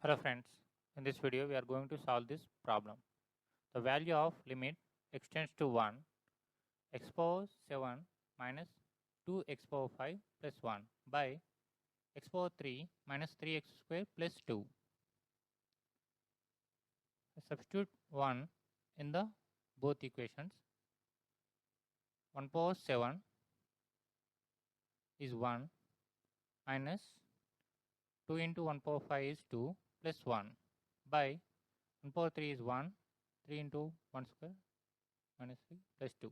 Hello friends, in this video we are going to solve this problem. The value of limit x tends to 1 x power 7 minus 2 x power 5 plus 1 by x power 3 minus 3x square plus 2. Substitute 1 in the both equations. 1 power 7 is 1 minus 2 into 1 power 5 is 2 plus 1 by 1 power 3 is 1, 3 into 1 square minus 3 plus 2.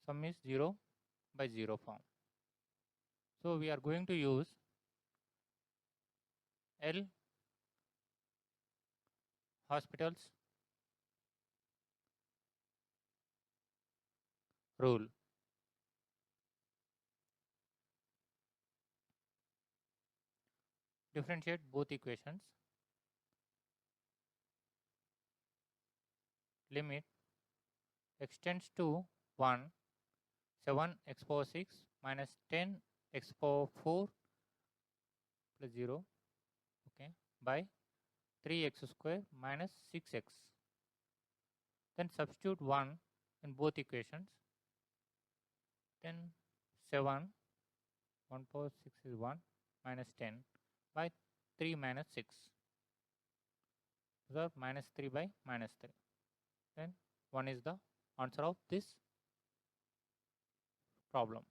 Sum is 0 by 0 form. So we are going to use L Hospital's rule. Differentiate both equations. Limit x tends to 1, 7 x power 6 minus 10 x power 4 plus 0, okay, by 3x square minus 6x. Then substitute 1 in both equations. Then 7, 1 power 6 is 1 minus 10 by 3 minus 6. So minus 3 by minus 3. Then 1 is the answer of this problem.